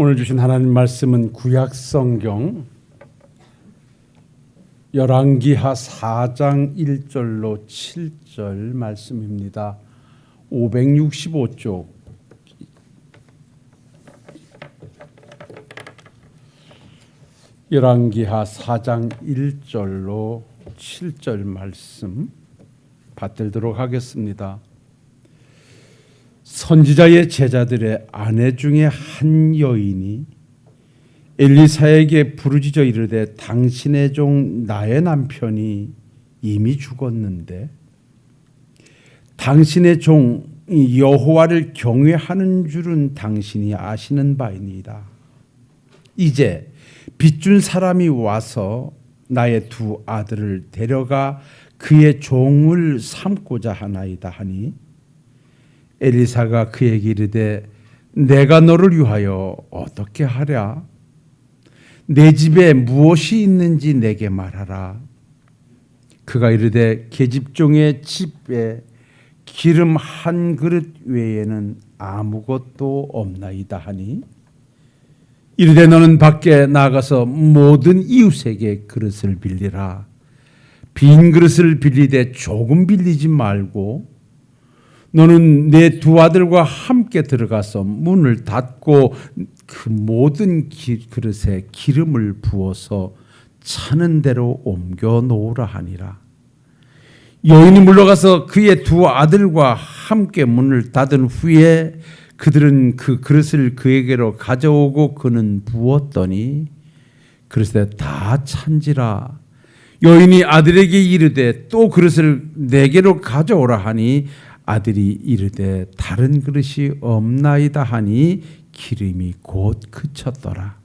오늘 주신 하나님 말씀은 구약성경 열왕기하 4장 1절로 7절 말씀입니다. 565쪽 열왕기하 4장 1절로 7절 말씀 받들도록 하겠습니다. 선지자의 제자들의 아내 중에 한 여인이 엘리사에게 부르짖어 이르되 당신의 종 나의 남편이 이미 죽었는데 당신의 종 여호와를 경외하는 줄은 당신이 아시는 바이니이다. 이제 빚준 사람이 와서 나의 두 아들을 데려가 그의 종을 삼고자 하나이다 하니 엘리사가 그에게 이르되 내가 너를 위하여 어떻게 하랴? 내 집에 무엇이 있는지 내게 말하라. 그가 이르되 계집종의 집에 기름 한 그릇 외에는 아무것도 없나이다 하니 이르되 너는 밖에 나가서 모든 이웃에게 그릇을 빌리라. 빈 그릇을 빌리되 조금 빌리지 말고 너는 내 두 아들과 함께 들어가서 문을 닫고 그 모든 그릇에 기름을 부어서 차는 대로 옮겨 놓으라 하니라. 여인이 물러가서 그의 두 아들과 함께 문을 닫은 후에 그들은 그 그릇을 그에게로 가져오고 그는 부었더니 그릇에 다 찬지라. 여인이 아들에게 이르되 또 그릇을 내게로 가져오라 하니 아들이 이르되 다른 그릇이 없나이다 하니 기름이 곧 그쳤더라.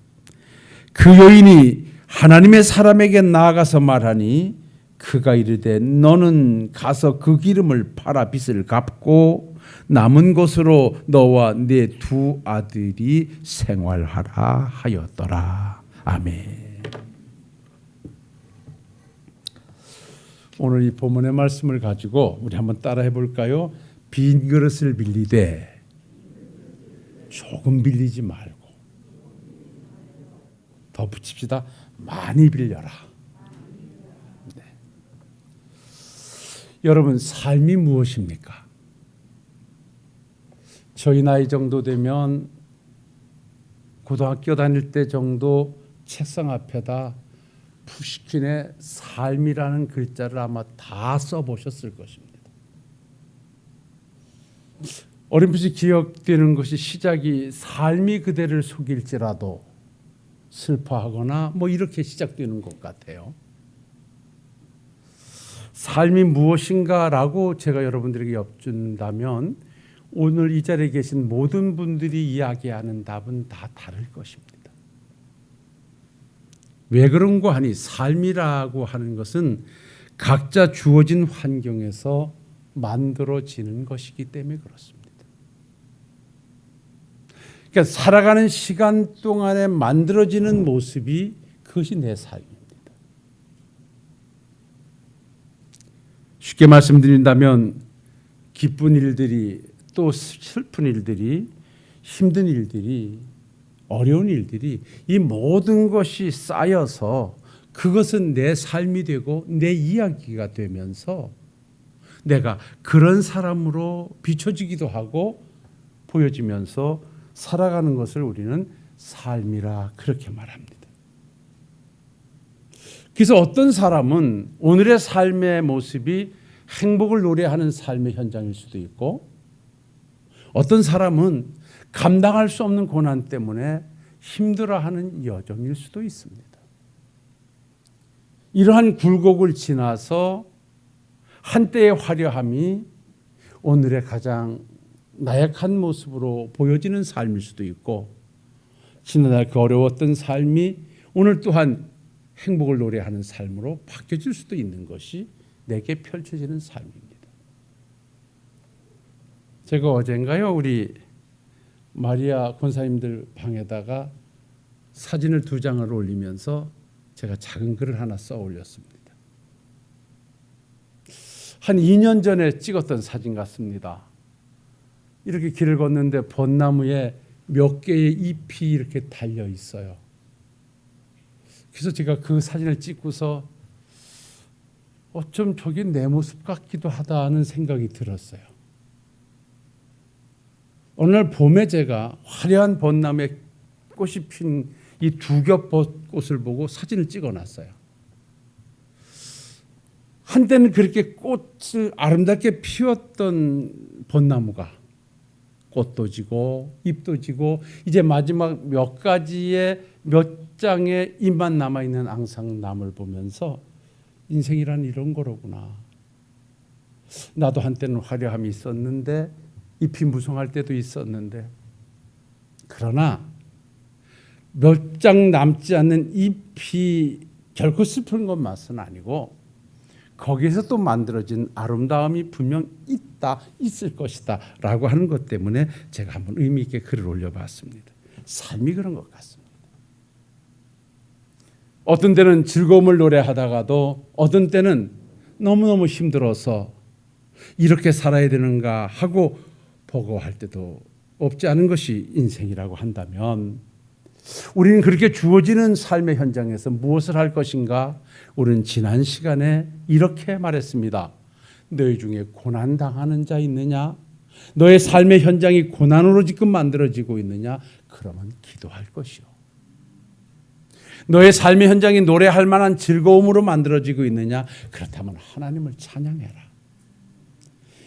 그 여인이 하나님의 사람에게 나아가서 말하니 그가 이르되 너는 가서 그 기름을 팔아 빚을 갚고 남은 것으로 너와 네 두 아들이 생활하라 하였더라. 아멘. 오늘 이 본문의 말씀을 가지고 우리 한번 따라해 볼까요? 빈 그릇을 빌리되 조금 빌리지 말고 더 붙입시다. 많이 빌려라. 네. 여러분 삶이 무엇입니까? 저희 나이 정도 되면 고등학교 다닐 때 정도 책상 앞에다 푸시킨의 삶이라는 글자를 아마 다 써보셨을 것입니다. 어렴풋이 기억되는 것이 시작이 삶이 그대를 속일지라도 슬퍼하거나 뭐 이렇게 시작되는 것 같아요. 삶이 무엇인가라고 제가 여러분들에게 엿준다면 오늘 이 자리에 계신 모든 분들이 이야기하는 답은 다 다를 것입니다. 왜 그런가 하니 삶이라고 하는 것은 각자 주어진 환경에서 만들어지는 것이기 때문에 그렇습니다. 그러니까 살아가는 시간 동안에 만들어지는 모습이 그것이 내 삶입니다. 쉽게 말씀드린다면 기쁜 일들이 또 슬픈 일들이 힘든 일들이 어려운 일들이 이 모든 것이 쌓여서 그것은 내 삶이 되고 내 이야기가 되면서 내가 그런 사람으로 비춰지기도 하고 보여지면서 살아가는 것을 우리는 삶이라 그렇게 말합니다. 그래서 어떤 사람은 오늘의 삶의 모습이 행복을 노래하는 삶의 현장일 수도 있고 어떤 사람은 감당할 수 없는 고난 때문에 힘들어하는 여정일 수도 있습니다. 이러한 굴곡을 지나서 한때의 화려함이 오늘의 가장 나약한 모습으로 보여지는 삶일 수도 있고 지난날 그 어려웠던 삶이 오늘 또한 행복을 노래하는 삶으로 바뀌어질 수도 있는 것이 내게 펼쳐지는 삶입니다. 제가 어젠가요 우리 마리아 권사님들 방에다가 사진을 2장을 올리면서 제가 작은 글을 하나 써 올렸습니다. 한 2년 전에 찍었던 사진 같습니다. 이렇게 길을 걷는데 벚나무에 몇 개의 잎이 이렇게 달려 있어요. 그래서 제가 그 사진을 찍고서 어쩜 저게 내 모습 같기도 하다는 생각이 들었어요. 어느 날 봄에 제가 화려한 벚나무에 꽃이 핀 이 두 겹 벚꽃을 보고 사진을 찍어놨어요. 한때는 그렇게 꽃을 아름답게 피웠던 벚나무가 꽃도 지고 잎도 지고 이제 마지막 몇 가지의 몇 장의 잎만 남아있는 앙상남을 보면서 인생이란 이런 거로구나. 나도 한때는 화려함이 있었는데 잎이 무성할 때도 있었는데 그러나 몇 장 남지 않는 잎이 결코 슬픈 것 맛은 아니고 거기에서 또 만들어진 아름다움이 분명 있을 것이다 라고 하는 것 때문에 제가 한번 의미 있게 글을 올려봤습니다. 삶이 그런 것 같습니다. 어떤 때는 즐거움을 노래하다가도 어떤 때는 너무너무 힘들어서 이렇게 살아야 되는가 하고 버거워할 때도 없지 않은 것이 인생이라고 한다면 우리는 그렇게 주어지는 삶의 현장에서 무엇을 할 것인가? 우리는 지난 시간에 이렇게 말했습니다. 너희 중에 고난당하는 자 있느냐? 너의 삶의 현장이 고난으로 지금 만들어지고 있느냐? 그러면 기도할 것이요. 너의 삶의 현장이 노래할 만한 즐거움으로 만들어지고 있느냐? 그렇다면 하나님을 찬양해라.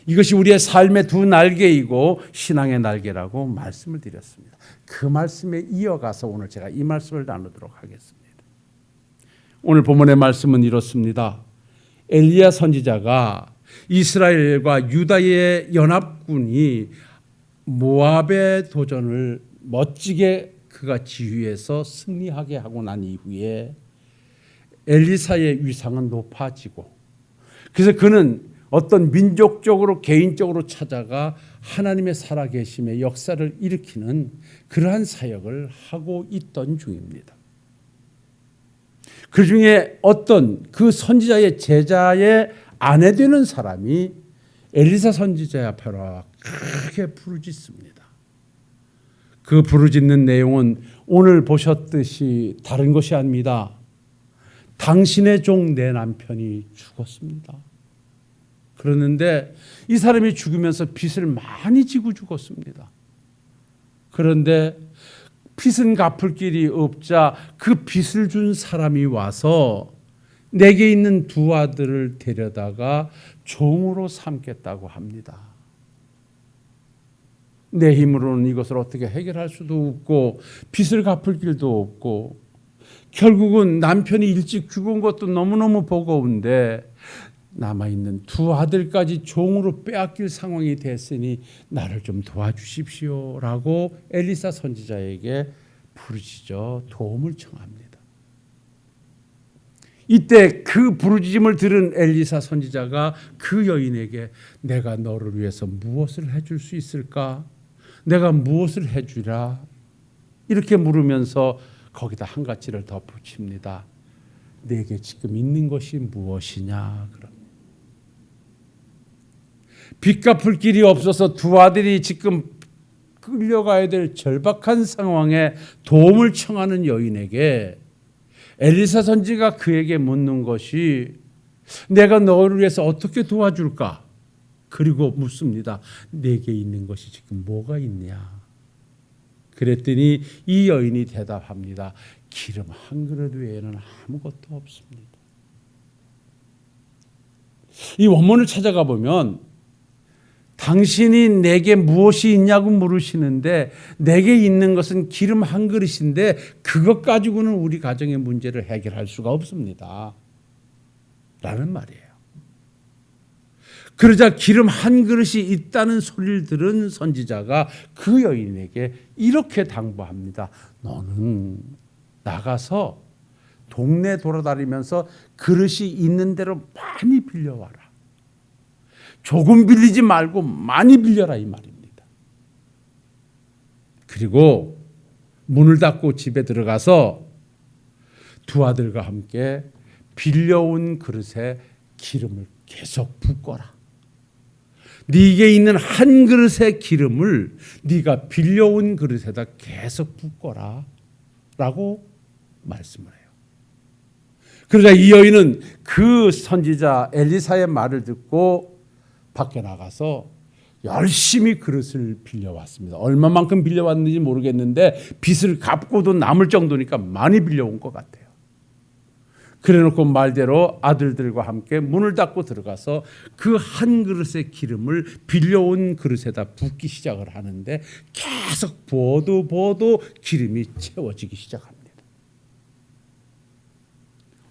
이것이 우리의 삶의 두 날개이고 신앙의 날개라고 말씀을 드렸습니다. 그 말씀에 이어가서 오늘 제가 이 말씀을 나누도록 하겠습니다. 오늘 본문의 말씀은 이렇습니다. 엘리야 선지자가 이스라엘과 유다의 연합군이 모압의 도전을 멋지게 그가 지휘해서 승리하게 하고 난 이후에 엘리사의 위상은 높아지고 그래서 그는 어떤 민족적으로 개인적으로 찾아가 하나님의 살아계심의 역사를 일으키는 그러한 사역을 하고 있던 중입니다. 그 중에 어떤 그 선지자의 제자의 아내 되는 사람이 엘리사 선지자의 앞에 와 크게 부르짖습니다. 그 부르짖는 내용은 오늘 보셨듯이 다른 것이 아닙니다. 당신의 종 내 남편이 죽었습니다. 그러는데 이 사람이 죽으면서 빚을 많이 지고 죽었습니다. 그런데 빚은 갚을 길이 없자 그 빚을 준 사람이 와서 내게 있는 두 아들을 데려다가 종으로 삼겠다고 합니다. 내 힘으로는 이것을 어떻게 해결할 수도 없고 빚을 갚을 길도 없고 결국은 남편이 일찍 죽은 것도 너무너무 버거운데 남아있는 두 아들까지 종으로 빼앗길 상황이 됐으니 나를 좀 도와주십시오 라고 엘리사 선지자에게 부르짖어 도움을 청합니다. 이때 그 부르짖음을 들은 엘리사 선지자가 그 여인에게 내가 너를 위해서 무엇을 해줄 수 있을까? 내가 무엇을 해주라? 이렇게 물으면서 거기다 한 가지를 더 붙입니다. 내게 지금 있는 것이 무엇이냐? 빚 갚을 길이 없어서 두 아들이 지금 끌려가야 될 절박한 상황에 도움을 청하는 여인에게 엘리사 선지가 그에게 묻는 것이 내가 너를 위해서 어떻게 도와줄까? 그리고 묻습니다. 내게 있는 것이 지금 뭐가 있냐? 그랬더니 이 여인이 대답합니다. 기름 한 그릇 외에는 아무것도 없습니다. 이 원문을 찾아가 보면 당신이 내게 무엇이 있냐고 물으시는데 내게 있는 것은 기름 한 그릇인데 그것 가지고는 우리 가정의 문제를 해결할 수가 없습니다. 라는 말이에요. 그러자 기름 한 그릇이 있다는 소리를 들은 선지자가 그 여인에게 이렇게 당부합니다. 너는 나가서 동네 돌아다니면서 그릇이 있는 대로 많이 빌려와라. 조금 빌리지 말고 많이 빌려라 이 말입니다. 그리고 문을 닫고 집에 들어가서 두 아들과 함께 빌려온 그릇에 기름을 계속 붓거라. 네게 있는 한 그릇의 기름을 네가 빌려온 그릇에다 계속 붓거라 라고 말씀을 해요. 그러자 이 여인은 그 선지자 엘리사의 말을 듣고 밖에 나가서 열심히 그릇을 빌려왔습니다. 얼마만큼 빌려왔는지 모르겠는데 빚을 갚고도 남을 정도니까 많이 빌려온 것 같아요. 그래놓고 말대로 아들들과 함께 문을 닫고 들어가서 그 한 그릇의 기름을 빌려온 그릇에다 붓기 시작을 하는데 계속 부어도 기름이 채워지기 시작합니다.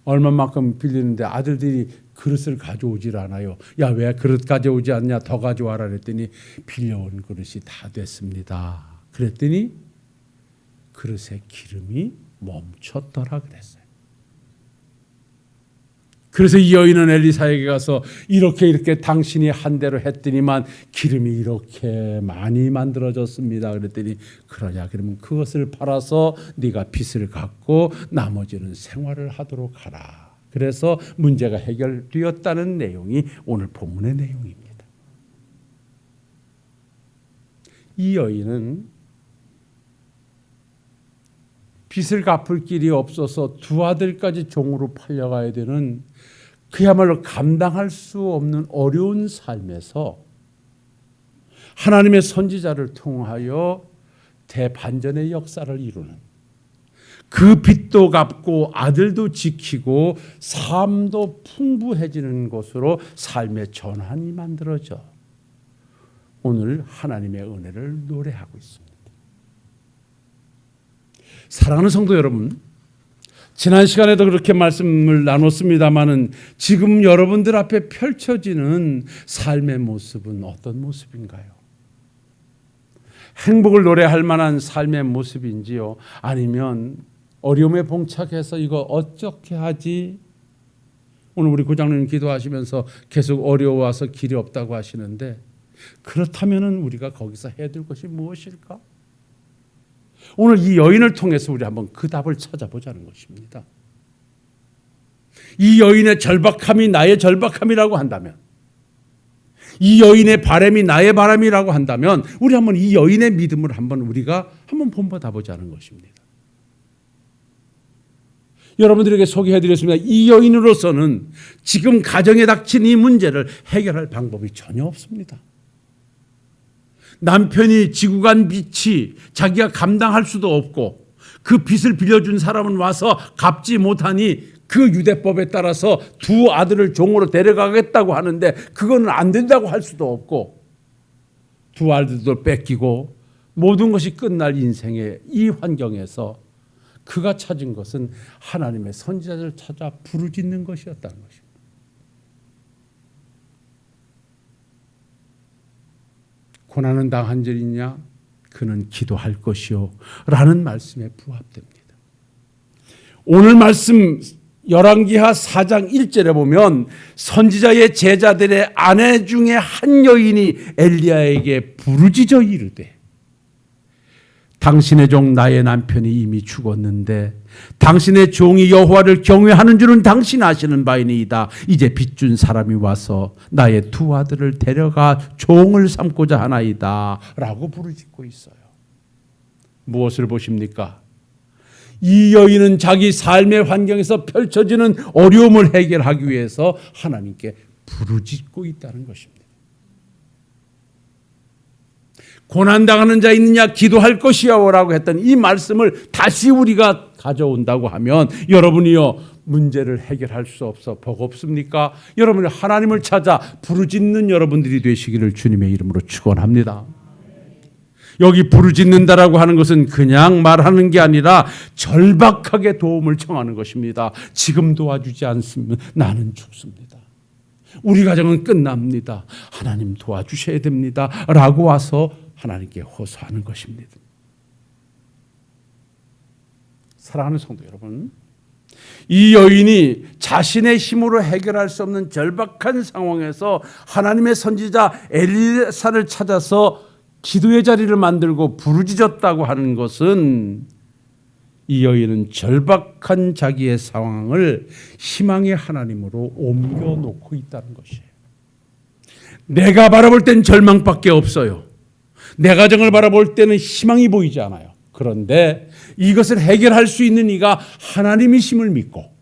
얼마만큼 빌리는데 아들들이 그릇을 가져오질 않아요. 야, 왜 그릇 가져오지 않냐? 더 가져와라 그랬더니 빌려온 그릇이 다 됐습니다. 그랬더니 그릇에 기름이 멈췄더라 그랬어요. 그래서 이 여인은 엘리사에게 가서 이렇게 당신이 한 대로 했더니만 기름이 이렇게 많이 만들어졌습니다. 그랬더니 그러냐 그러면 그것을 팔아서 네가 빚을 갚고 나머지는 생활을 하도록 하라. 그래서 문제가 해결되었다는 내용이 오늘 본문의 내용입니다. 이 여인은 빚을 갚을 길이 없어서 두 아들까지 종으로 팔려가야 되는 그야말로 감당할 수 없는 어려운 삶에서 하나님의 선지자를 통하여 대반전의 역사를 이루는, 그 빚도 갚고 아들도 지키고 삶도 풍부해지는 것으로 삶의 전환이 만들어져 오늘 하나님의 은혜를 노래하고 있습니다. 사랑하는 성도 여러분, 지난 시간에도 그렇게 말씀을 나눴습니다마는 지금 여러분들 앞에 펼쳐지는 삶의 모습은 어떤 모습인가요? 행복을 노래할 만한 삶의 모습인지요? 아니면 어려움에 봉착해서 이거 어떻게 하지? 오늘 우리 구장님 기도하시면서 계속 어려워서 길이 없다고 하시는데, 그렇다면 우리가 거기서 해야 될 것이 무엇일까? 오늘 이 여인을 통해서 우리 한번 그 답을 찾아보자는 것입니다. 이 여인의 절박함이 나의 절박함이라고 한다면, 이 여인의 바람이 나의 바람이라고 한다면 우리 한번 이 여인의 믿음을 우리가 한번 본받아 보자는 것입니다. 여러분들에게 소개해드렸습니다. 이 여인으로서는 지금 가정에 닥친 이 문제를 해결할 방법이 전혀 없습니다. 남편이 지고 간 빚이 자기가 감당할 수도 없고 그 빚을 빌려준 사람은 와서 갚지 못하니 그 유대법에 따라서 두 아들을 종으로 데려가겠다고 하는데 그거는 안 된다고 할 수도 없고, 두 아들도 뺏기고 모든 것이 끝날 인생의 이 환경에서 그가 찾은 것은 하나님의 선지자를 찾아 부르짖는 것이었다는 것입니다. 고난은 당한 절이냐? 그는 기도할 것이요 라는 말씀에 부합됩니다. 오늘 말씀 열왕기하 4장 1절에 보면 선지자의 제자들의 아내 중에 한 여인이 엘리야에게 부르짖어 이르되, 당신의 종 나의 남편이 이미 죽었는데 당신의 종이 여호와를 경외하는 줄은 당신 아시는 바이니이다. 이제 빚준 사람이 와서 나의 두 아들을 데려가 종을 삼고자 하나이다 라고 부르짖고 있어요. 무엇을 보십니까? 이 여인은 자기 삶의 환경에서 펼쳐지는 어려움을 해결하기 위해서 하나님께 부르짖고 있다는 것입니다. 고난당하는 자 있느냐? 기도할 것이요 라고 했던 이 말씀을 다시 우리가 가져온다고 하면, 여러분이요 문제를 해결할 수 없어 버겁습니까? 여러분이 하나님을 찾아 부르짖는 여러분들이 되시기를 주님의 이름으로 축원합니다. 여기 부르짖는다라고 하는 것은 그냥 말하는 게 아니라 절박하게 도움을 청하는 것입니다. 지금 도와주지 않으면 나는 죽습니다. 우리 가정은 끝납니다. 하나님 도와주셔야 됩니다 라고 와서 하나님께 호소하는 것입니다. 사랑하는 성도 여러분, 이 여인이 자신의 힘으로 해결할 수 없는 절박한 상황에서 하나님의 선지자 엘리사를 찾아서 기도의 자리를 만들고 부르짖었다고 하는 것은, 이 여인은 절박한 자기의 상황을 희망의 하나님으로 옮겨놓고 있다는 것이에요. 내가 바라볼 땐 절망밖에 없어요. 내 가정을 바라볼 때는 희망이 보이지 않아요. 그런데 이것을 해결할 수 있는 이가 하나님이심을 믿고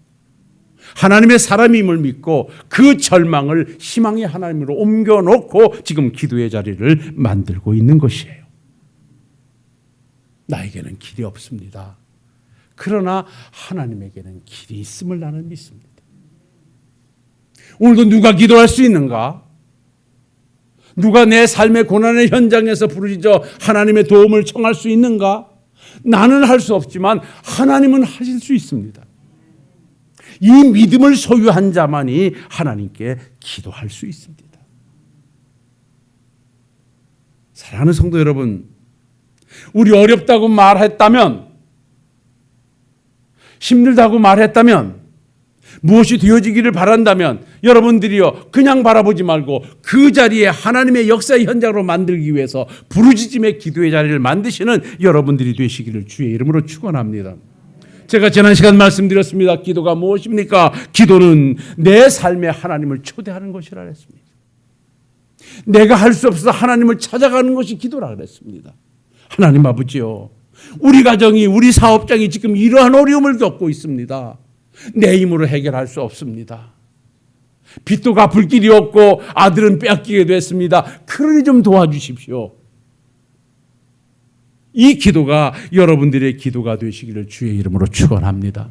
하나님의 사람임을 믿고 그 절망을 희망의 하나님으로 옮겨놓고 지금 기도의 자리를 만들고 있는 것이에요. 나에게는 길이 없습니다. 그러나 하나님에게는 길이 있음을 나는 믿습니다. 오늘도 누가 기도할 수 있는가? 누가 내 삶의 고난의 현장에서 부르짖어 하나님의 도움을 청할 수 있는가? 나는 할 수 없지만 하나님은 하실 수 있습니다. 이 믿음을 소유한 자만이 하나님께 기도할 수 있습니다. 사랑하는 성도 여러분, 우리 어렵다고 말했다면, 힘들다고 말했다면, 무엇이 되어지기를 바란다면 여러분들이요 그냥 바라보지 말고 그 자리에 하나님의 역사의 현장으로 만들기 위해서 부르짖음의 기도의 자리를 만드시는 여러분들이 되시기를 주의 이름으로 축원합니다. 제가 지난 시간 말씀드렸습니다. 기도가 무엇입니까? 기도는 내 삶에 하나님을 초대하는 것이라 했습니다. 내가 할 수 없어서 하나님을 찾아가는 것이 기도라 그랬습니다. 하나님 아버지요, 우리 가정이 우리 사업장이 지금 이러한 어려움을 겪고 있습니다. 내 힘으로 해결할 수 없습니다. 빚도 갚을 길이 없고 아들은 빼앗기게 됐습니다. 그러니 좀 도와주십시오. 이 기도가 여러분들의 기도가 되시기를 주의 이름으로 축원합니다.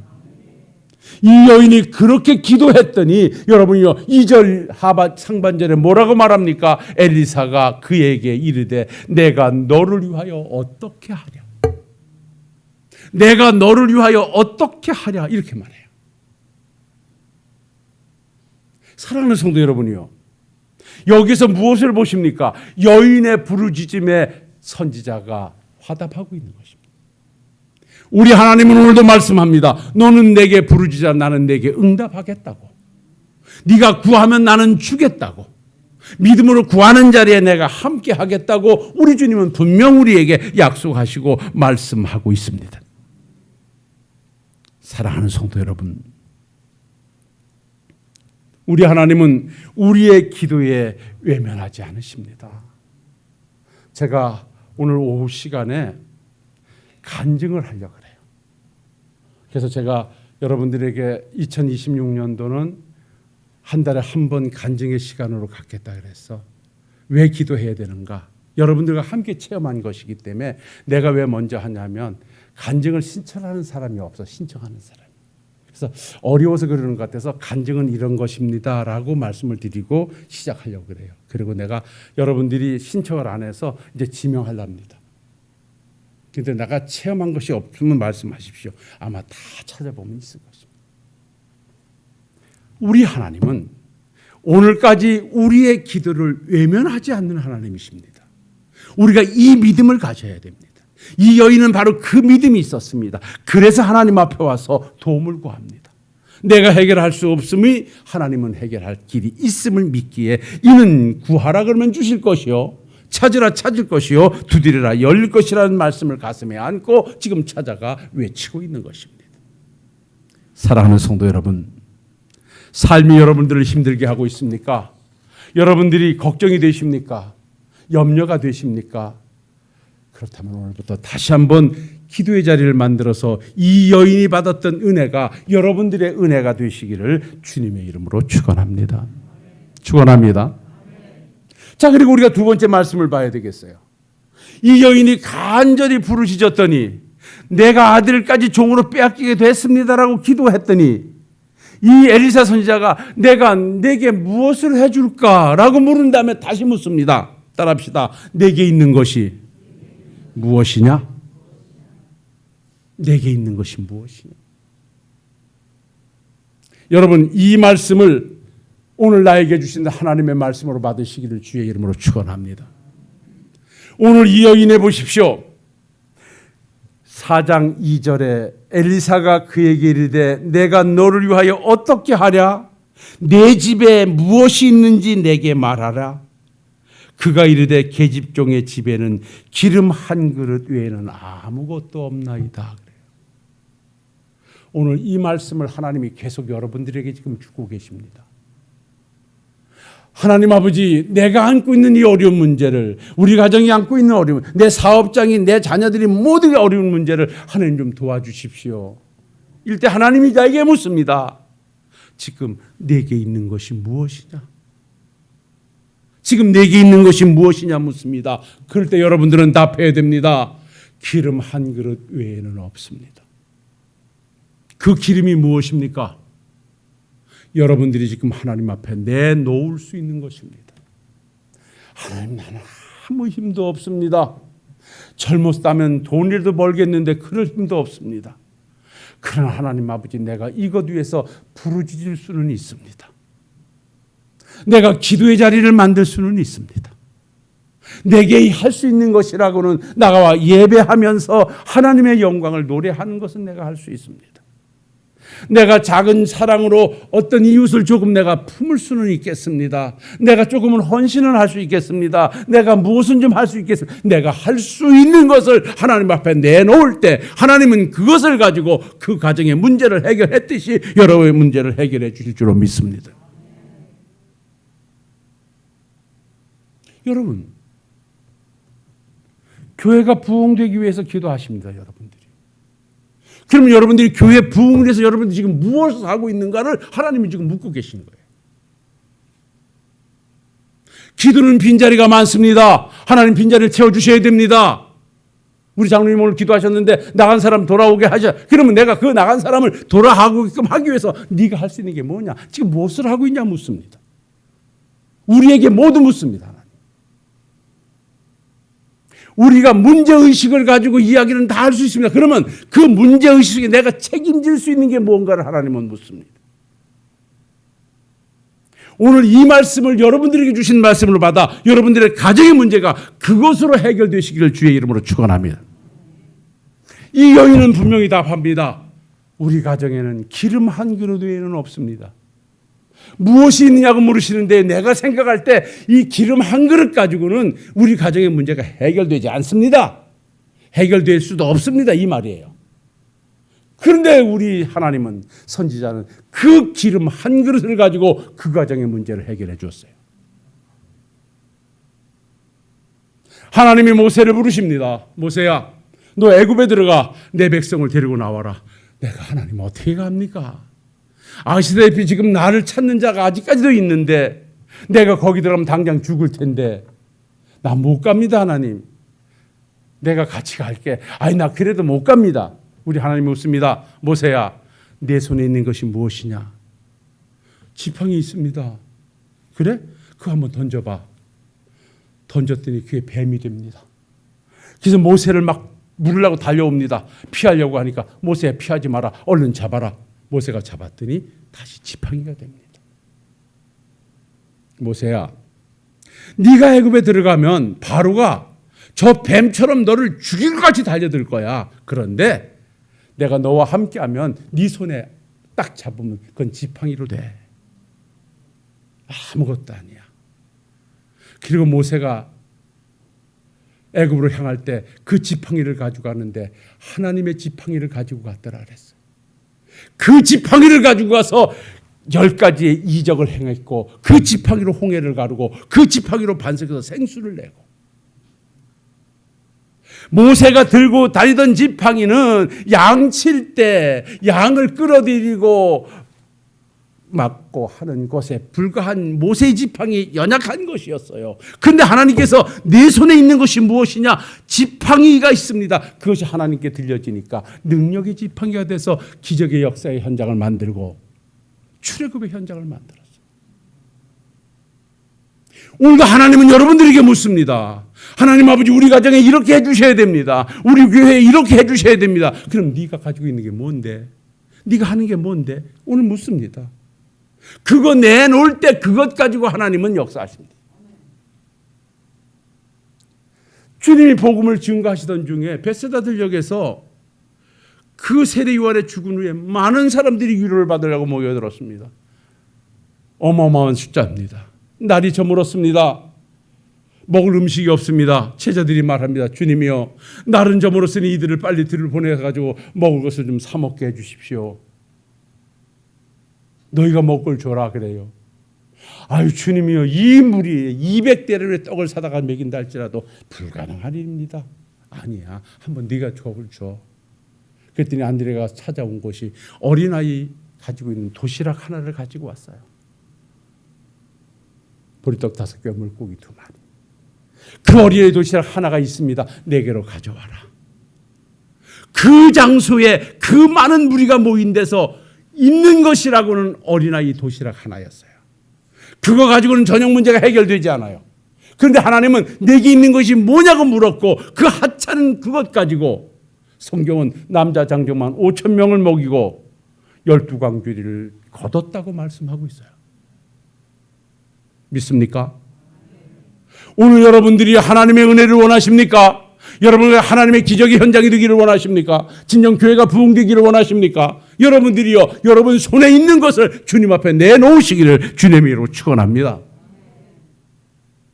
이 여인이 그렇게 기도했더니 여러분이요 2절 상반절에 뭐라고 말합니까? 엘리사가 그에게 이르되 내가 너를 위하여 어떻게 하랴? 내가 너를 위하여 어떻게 하랴? 이렇게 말해요. 사랑하는 성도 여러분이요, 여기서 무엇을 보십니까? 여인의 부르짖음에 선지자가 화답하고 있는 것입니다. 우리 하나님은 오늘도 말씀합니다. 너는 내게 부르짖어 나는 내게 응답하겠다고. 네가 구하면 나는 주겠다고. 믿음으로 구하는 자리에 내가 함께 하겠다고 우리 주님은 분명 우리에게 약속하시고 말씀하고 있습니다. 사랑하는 성도 여러분, 우리 하나님은 우리의 기도에 외면하지 않으십니다. 제가 오늘 오후 시간에 간증을 하려고 그래요. 그래서 제가 여러분들에게 2026년도는 한 달에 한 번 간증의 시간으로 갖겠다 그랬어. 왜 기도해야 되는가? 여러분들과 함께 체험한 것이기 때문에 내가 왜 먼저 하냐면 간증을 신청하는 사람이 없어. 신청하는 사람. 그래서 어려워서 그러는 것 같아서 간증은 이런 것입니다라고 말씀을 드리고 시작하려고 그래요. 그리고 내가 여러분들이 신청을 안 해서 이제 지명하렵니다. 그런데 내가 체험한 것이 없으면 말씀하십시오. 아마 다 찾아보면 있을 것입니다. 우리 하나님은 오늘까지 우리의 기도를 외면하지 않는 하나님이십니다. 우리가 이 믿음을 가져야 됩니다. 이 여인은 바로 그 믿음이 있었습니다. 그래서 하나님 앞에 와서 도움을 구합니다. 내가 해결할 수 없음이 하나님은 해결할 길이 있음을 믿기에 이는 구하라 그러면 주실 것이요 찾으라 찾을 것이요 두드리라 열릴 것이라는 말씀을 가슴에 안고 지금 찾아가 외치고 있는 것입니다. 사랑하는 성도 여러분, 삶이 여러분들을 힘들게 하고 있습니까? 여러분들이 걱정이 되십니까? 염려가 되십니까? 그렇다면 오늘부터 다시 한번 기도의 자리를 만들어서 이 여인이 받았던 은혜가 여러분들의 은혜가 되시기를 주님의 이름으로 축원합니다. 축원합니다. 자, 그리고 우리가 두 번째 말씀을 봐야 되겠어요. 이 여인이 간절히 부르짖었더니 내가 아들까지 종으로 빼앗기게 됐습니다라고 기도했더니 이 엘리사 선지자가 내가 내게 무엇을 해줄까라고 물은 다음에 다시 묻습니다. 따라합시다. 내게 있는 것이 무엇이냐? 내게 있는 것이 무엇이냐? 여러분, 이 말씀을 오늘 나에게 주신 하나님의 말씀으로 받으시기를 주의 이름으로 축원합니다. 오늘 이 여인에 보십시오. 4장 2절에 엘리사가 그에게 이르되 내가 너를 위하여 어떻게 하랴? 내 집에 무엇이 있는지 내게 말하라. 그가 이르되 계집종의 집에는 기름 한 그릇 외에는 아무것도 없나이다. 그래요. 오늘 이 말씀을 하나님이 계속 여러분들에게 지금 주고 계십니다. 하나님 아버지, 내가 안고 있는 이 어려운 문제를, 우리 가정이 안고 있는 어려움, 내 사업장이, 내 자녀들이 모두가 어려운 문제를 하나님 좀 도와주십시오. 이때 하나님이 나에게 묻습니다. 지금 내게 있는 것이 무엇이냐? 지금 내게 있는 것이 무엇이냐 묻습니다. 그럴 때 여러분들은 답해야 됩니다. 기름 한 그릇 외에는 없습니다. 그 기름이 무엇입니까? 여러분들이 지금 하나님 앞에 내놓을 수 있는 것입니다. 하나님, 나는 아무 힘도 없습니다. 젊었다면 돈이라도 벌겠는데 그럴 힘도 없습니다. 그러나 하나님 아버지, 내가 이것 위해서 부르짖을 수는 있습니다. 내가 기도의 자리를 만들 수는 있습니다. 내게 할 수 있는 것이라고는 나가와 예배하면서 하나님의 영광을 노래하는 것은 내가 할 수 있습니다. 내가 작은 사랑으로 어떤 이웃을 조금 내가 품을 수는 있겠습니다. 내가 조금은 헌신을 할 수 있겠습니다. 내가 무엇은 좀 할 수 있겠습니다. 내가 할 수 있는 것을 하나님 앞에 내놓을 때 하나님은 그것을 가지고 그 가정의 문제를 해결했듯이 여러분의 문제를 해결해 주실 줄로 믿습니다. 여러분, 교회가 부흥되기 위해서 기도하십니다. 여러분들이. 그러면 여러분들이 교회 부흥을 위해서 여러분들이 지금 무엇을 하고 있는가를 하나님이 지금 묻고 계시는 거예요. 기도는 빈자리가 많습니다. 하나님 빈자리를 채워주셔야 됩니다. 우리 장로님 오늘 기도하셨는데 나간 사람 돌아오게 하자. 그러면 내가 그 나간 사람을 돌아가게끔 하기 위해서 네가 할 수 있는 게 뭐냐? 지금 무엇을 하고 있냐 묻습니다. 우리에게 모두 묻습니다. 우리가 문제의식을 가지고 이야기는 다 할 수 있습니다. 그러면 그 문제의식 속에 내가 책임질 수 있는 게 뭔가를 하나님은 묻습니다. 오늘 이 말씀을 여러분들에게 주신 말씀으로 받아 여러분들의 가정의 문제가 그것으로 해결되시기를 주의 이름으로 축원합니다. 이 여인은 분명히 답합니다. 우리 가정에는 기름 한 그릇 외에는 없습니다. 무엇이 있느냐고 물으시는데 내가 생각할 때 이 기름 한 그릇 가지고는 우리 가정의 문제가 해결되지 않습니다. 해결될 수도 없습니다. 이 말이에요. 그런데 우리 하나님은, 선지자는 그 기름 한 그릇을 가지고 그 가정의 문제를 해결해 줬어요. 하나님이 모세를 부르십니다. 모세야, 너 애굽에 들어가 내 백성을 데리고 나와라. 내가 하나님 어떻게 갑니까? 아시다시피 지금 나를 찾는 자가 아직까지도 있는데 내가 거기 들어가면 당장 죽을 텐데 나 못 갑니다. 하나님, 내가 같이 갈게. 아니, 나 그래도 못 갑니다. 우리 하나님이 묻습니다. 모세야, 내 손에 있는 것이 무엇이냐? 지팡이 있습니다. 그래? 그거 한번 던져봐. 던졌더니 그게 뱀이 됩니다. 그래서 모세를 막 물으려고 달려옵니다. 피하려고 하니까 모세야, 피하지 마라. 얼른 잡아라. 모세가 잡았더니 다시 지팡이가 됩니다. 모세야, 네가 애굽에 들어가면 바로가 저 뱀처럼 너를 죽일 것 같이 달려들 거야. 그런데 내가 너와 함께하면 네 손에 딱 잡으면 그건 지팡이로 돼. 아무것도 아니야. 그리고 모세가 애굽으로 향할 때 그 지팡이를 가지고 가는데 하나님의 지팡이를 가지고 갔더라 그랬어요. 그 지팡이를 가지고 가서 10가지의 이적을 행했고 그 지팡이로 홍해를 가르고 그 지팡이로 반석에서 생수를 내고, 모세가 들고 다니던 지팡이는 양칠 때 양을 끌어들이고 막고 하는 것에 불과한 모세의 지팡이 연약한 것이었어요. 그런데 하나님께서 내 손에 있는 것이 무엇이냐? 지팡이가 있습니다. 그것이 하나님께 들려지니까 능력의 지팡이가 돼서 기적의 역사의 현장을 만들고 출애굽의 현장을 만들었어요. 오늘도 하나님은 여러분들에게 묻습니다. 하나님 아버지, 우리 가정에 이렇게 해주셔야 됩니다. 우리 교회에 이렇게 해주셔야 됩니다. 그럼 네가 가지고 있는 게 뭔데? 네가 하는 게 뭔데? 오늘 묻습니다. 그거 내놓을 때 그것 가지고 하나님은 역사하십니다. 주님이 복음을 증거하시던 중에 베세다 들역에서 그 세례 요한의 죽은 후에 많은 사람들이 위로를 받으려고 모여들었습니다. 어마어마한 숫자입니다. 날이 저물었습니다. 먹을 음식이 없습니다. 제자들이 말합니다. 주님이여, 날은 저물었으니 이들을 빨리 들을 보내가지고 먹을 것을 좀 사 먹게 해주십시오. 너희가 먹을 걸 줘라 그래요. 아유 주님이요, 이 무리에 200대를 떡을 사다가 먹인다 할지라도 불가능한 일입니다. 아니야, 한번 네가 족을 줘. 그랬더니 안드레가 찾아온 것이 어린아이 가지고 있는 도시락 하나를 가지고 왔어요. 보리떡 5개, 물고기 2마리. 그 어린아이 도시락 하나가 있습니다. 내게로 가져와라. 그 장소에 그 많은 무리가 모인 데서 있는 것이라고는 어린아이 도시락 하나였어요. 그거 가지고는 저녁 문제가 해결되지 않아요. 그런데 하나님은 내게 있는 것이 뭐냐고 물었고 그 하찮은 그것 가지고 성경은 남자 장정만 5,000명을 먹이고 12광주리를 거뒀다고 말씀하고 있어요. 믿습니까? 오늘 여러분들이 하나님의 은혜를 원하십니까? 여러분이 하나님의 기적의 현장이 되기를 원하십니까? 진정 교회가 부흥되기를 원하십니까? 여러분들이요, 여러분 손에 있는 것을 주님 앞에 내놓으시기를 주님의 이름으로 축원합니다.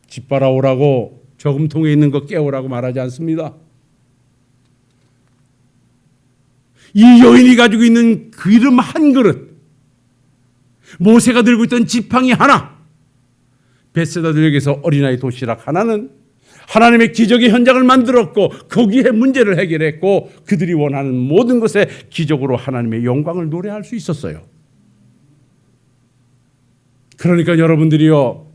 집 빨아오라고 저금통에 있는 거 깨우라고 말하지 않습니다. 이 여인이 가지고 있는 기름 한 그릇, 모세가 들고 있던 지팡이 하나, 베세다 들에게서 어린아이 도시락 하나는 하나님의 기적의 현장을 만들었고 거기에 문제를 해결했고 그들이 원하는 모든 것에 기적으로 하나님의 영광을 노래할 수 있었어요. 그러니까 여러분들이요,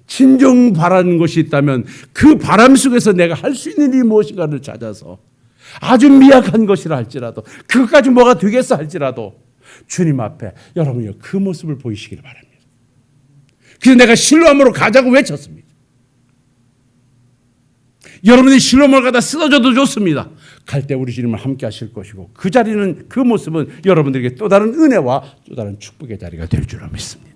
진정 바라는 것이 있다면 그 바람 속에서 내가 할 수 있는 일이 무엇인가를 찾아서 아주 미약한 것이라 할지라도 그것까지 뭐가 되겠어 할지라도 주님 앞에 여러분이 그 모습을 보이시길 바랍니다. 그래서 내가 실로암으로 가자고 외쳤습니다. 여러분이 실로암을 가다 쓰러져도 좋습니다. 갈 때 우리 주님은 함께 하실 것이고 그 자리는, 그 모습은 여러분들에게 또 다른 은혜와 또 다른 축복의 자리가 될 줄로 믿습니다.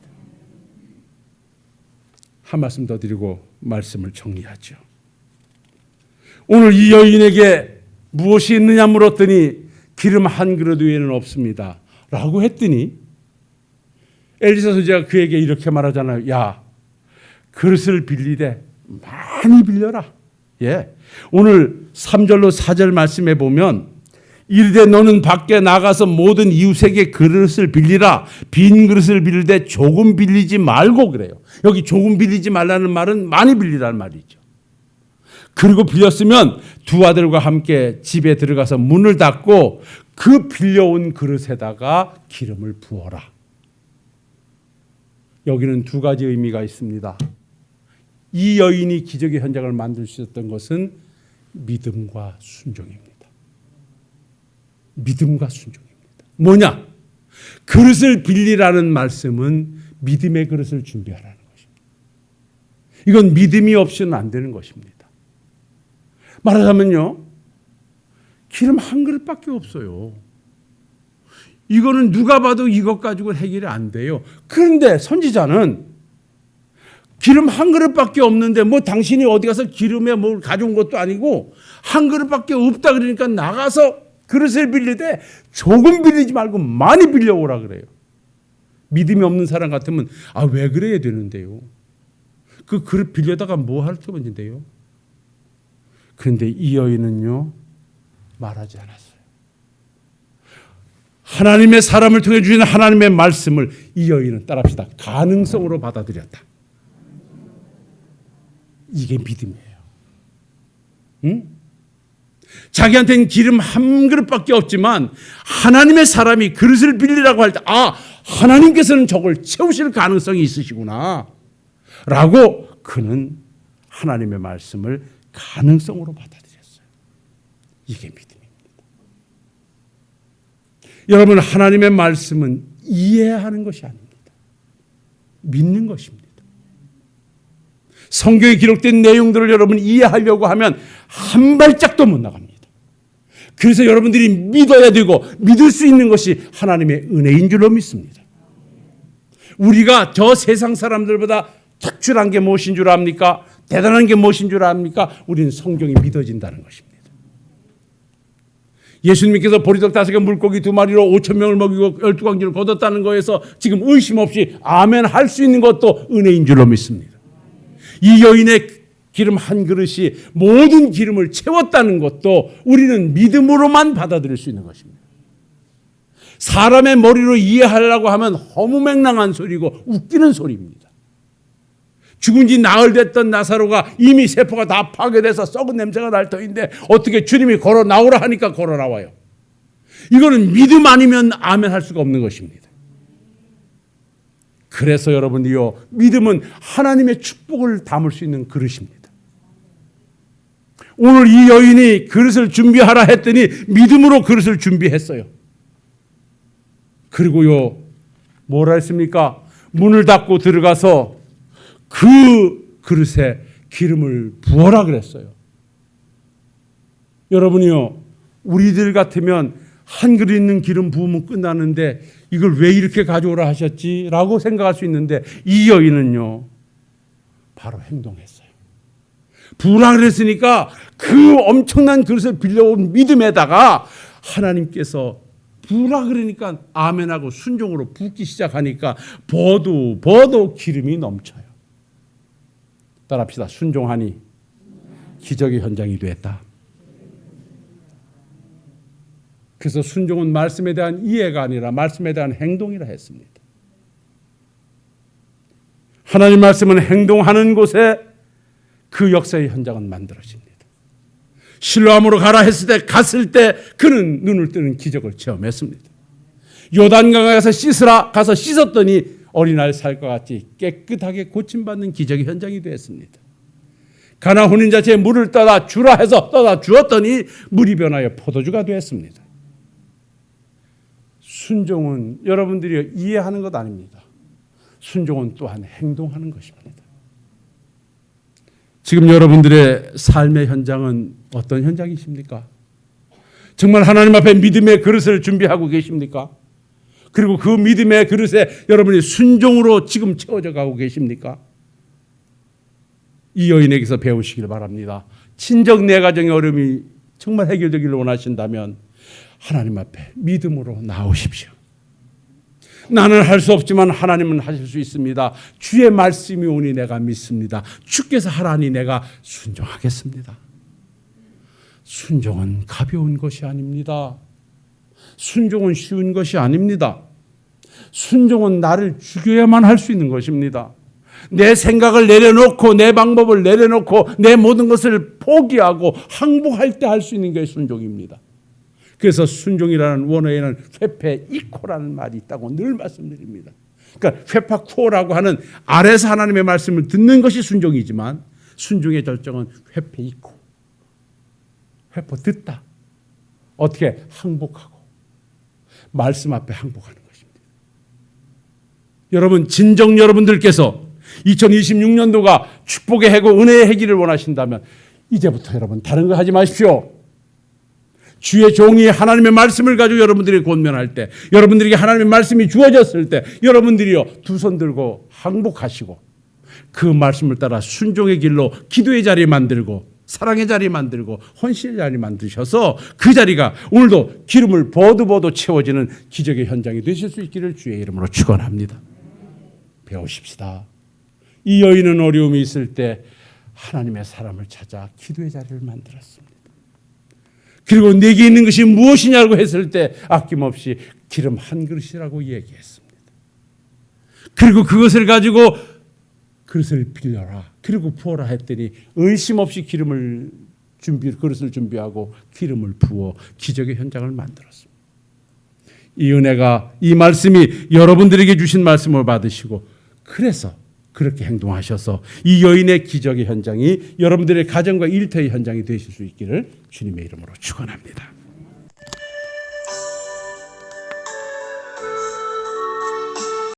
한 말씀 더 드리고 말씀을 정리하죠. 오늘 이 여인에게 무엇이 있느냐 물었더니 기름 한 그릇 외에는 없습니다 라고 했더니 엘리사 선지자가 그에게 이렇게 말하잖아요. 야, 그릇을 빌리되 많이 빌려라. 예, 오늘 3절로 4절 말씀해 보면 이르되 너는 밖에 나가서 모든 이웃에게 그릇을 빌리라. 빈 그릇을 빌리되 조금 빌리지 말고 그래요. 여기 조금 빌리지 말라는 말은 많이 빌리라는 말이죠. 그리고 빌렸으면 두 아들과 함께 집에 들어가서 문을 닫고 그 빌려온 그릇에다가 기름을 부어라. 여기는 두 가지 의미가 있습니다. 이 여인이 기적의 현장을 만들 수 있었던 것은 믿음과 순종입니다. 믿음과 순종입니다. 뭐냐? 그릇을 빌리라는 말씀은 믿음의 그릇을 준비하라는 것입니다. 이건 믿음이 없이는 안 되는 것입니다. 말하자면요, 기름 한 그릇밖에 없어요. 이거는 누가 봐도 이것 가지고 해결이 안 돼요. 그런데 선지자는 기름 한 그릇밖에 없는데 뭐 당신이 어디 가서 기름에 뭘 가져온 것도 아니고 한 그릇밖에 없다 그러니까 나가서 그릇을 빌리되 조금 빌리지 말고 많이 빌려오라 그래요. 믿음이 없는 사람 같으면 아, 왜 그래야 되는데요? 그 그릇 빌려다가 뭐 할 건데요? 그런데 이 여인은요, 말하지 않았어요. 하나님의 사람을 통해 주시는 하나님의 말씀을 이 여인은 따라합시다. 가능성으로 받아들였다. 이게 믿음이에요. 응? 자기한테는 기름 한 그릇밖에 없지만 하나님의 사람이 그릇을 빌리라고 할 때 아, 하나님께서는 저걸 채우실 가능성이 있으시구나 라고 그는 하나님의 말씀을 가능성으로 받아들였어요. 이게 믿음입니다. 여러분, 하나님의 말씀은 이해하는 것이 아닙니다. 믿는 것입니다. 성경에 기록된 내용들을 여러분 이해하려고 하면 한 발짝도 못 나갑니다. 그래서 여러분들이 믿어야 되고 믿을 수 있는 것이 하나님의 은혜인 줄로 믿습니다. 우리가 저 세상 사람들보다 특출한 게 무엇인 줄 압니까? 대단한 게 무엇인 줄 압니까? 우리는 성경이 믿어진다는 것입니다. 예수님께서 보리떡 5개 물고기 2마리로 5,000명을 먹이고 12광주를 거뒀다는 거에서 지금 의심 없이 아멘 할 수 있는 것도 은혜인 줄로 믿습니다. 이 여인의 기름 한 그릇이 모든 기름을 채웠다는 것도 우리는 믿음으로만 받아들일 수 있는 것입니다. 사람의 머리로 이해하려고 하면 허무맹랑한 소리고 웃기는 소리입니다. 죽은 지 나흘 됐던 나사로가 이미 세포가 다 파괴돼서 썩은 냄새가 날 터인데 어떻게 주님이 걸어 나오라 하니까 걸어 나와요. 이거는 믿음 아니면 아멘 할 수가 없는 것입니다. 그래서 여러분이요, 믿음은 하나님의 축복을 담을 수 있는 그릇입니다. 오늘 이 여인이 그릇을 준비하라 했더니 믿음으로 그릇을 준비했어요. 그리고요, 뭐라 했습니까? 문을 닫고 들어가서 그 그릇에 기름을 부어라 그랬어요. 여러분이요, 우리들 같으면 한 그릇 있는 기름 부으면 끝나는데 이걸 왜 이렇게 가져오라 하셨지라고 생각할 수 있는데 이 여인은요, 바로 행동했어요. 부으라 그랬으니까 그 엄청난 그릇을 빌려온 믿음에다가 하나님께서 부으라 그러니까 아멘하고 순종으로 붓기 시작하니까 버도 기름이 넘쳐요. 따라합시다. 순종하니 기적의 현장이 됐다. 그래서 순종은 말씀에 대한 이해가 아니라 말씀에 대한 행동이라 했습니다. 하나님 말씀은 행동하는 곳에 그 역사의 현장은 만들어집니다. 실로암으로 가라 했을 때 갔을 때 그는 눈을 뜨는 기적을 체험했습니다. 요단강에 가서 씻으라 가서 씻었더니 어린아이 살과 같이 깨끗하게 고침받는 기적의 현장이 되었습니다. 가나 혼인잔치에 물을 떠다 주라 해서 떠다 주었더니 물이 변하여 포도주가 되었습니다. 순종은 여러분들이 이해하는 것 아닙니다. 순종은 또한 행동하는 것입니다. 지금 여러분들의 삶의 현장은 어떤 현장이십니까? 정말 하나님 앞에 믿음의 그릇을 준비하고 계십니까? 그리고 그 믿음의 그릇에 여러분이 순종으로 지금 채워져 가고 계십니까? 이 여인에게서 배우시길 바랍니다. 친정 내 가정의 어려움이 정말 해결되기를 원하신다면 하나님 앞에 믿음으로 나오십시오. 나는 할 수 없지만 하나님은 하실 수 있습니다. 주의 말씀이 오니 내가 믿습니다. 주께서 하라니 내가 순종하겠습니다. 순종은 가벼운 것이 아닙니다. 순종은 쉬운 것이 아닙니다. 순종은 나를 죽여야만 할 수 있는 것입니다. 내 생각을 내려놓고 내 방법을 내려놓고 내 모든 것을 포기하고 항복할 때 할 수 있는 게 순종입니다. 그래서 순종이라는 원어에는 회페이코라는 말이 있다고 늘 말씀드립니다. 그러니까 회파코라고 하는 아래서 하나님의 말씀을 듣는 것이 순종이지만 순종의 절정은 회페이코. 회포 듣다. 어떻게 항복하고 말씀 앞에 항복하는 것입니다. 여러분, 진정 여러분들께서 2026년도가 축복의 해고 은혜의 해기를 원하신다면 이제부터 여러분 다른 거 하지 마십시오. 주의 종이 하나님의 말씀을 가지고 여러분들이 권면할 때, 여러분들에게 하나님의 말씀이 주어졌을 때 여러분들이요 두 손 들고 항복하시고 그 말씀을 따라 순종의 길로 기도의 자리 만들고 사랑의 자리 만들고 헌신의 자리 만드셔서 그 자리가 오늘도 기름을 버도 채워지는 기적의 현장이 되실 수 있기를 주의 이름으로 축원합니다. 배우십시다. 이 여인은 어려움이 있을 때 하나님의 사람을 찾아 기도의 자리를 만들었습니다. 그리고 내게 있는 것이 무엇이냐고 했을 때 아낌없이 기름 한 그릇이라고 얘기했습니다. 그리고 그것을 가지고 그릇을 빌려라. 그리고 부어라 했더니 의심 없이 그릇을 준비하고 기름을 부어 기적의 현장을 만들었습니다. 이 은혜가, 이 말씀이 여러분들에게 주신 말씀을 받으시고 그래서 그렇게 행동하셔서 이 여인의 기적의 현장이 여러분들의 가정과 일터의 현장이 되실 수 있기를 주님의 이름으로 축원합니다.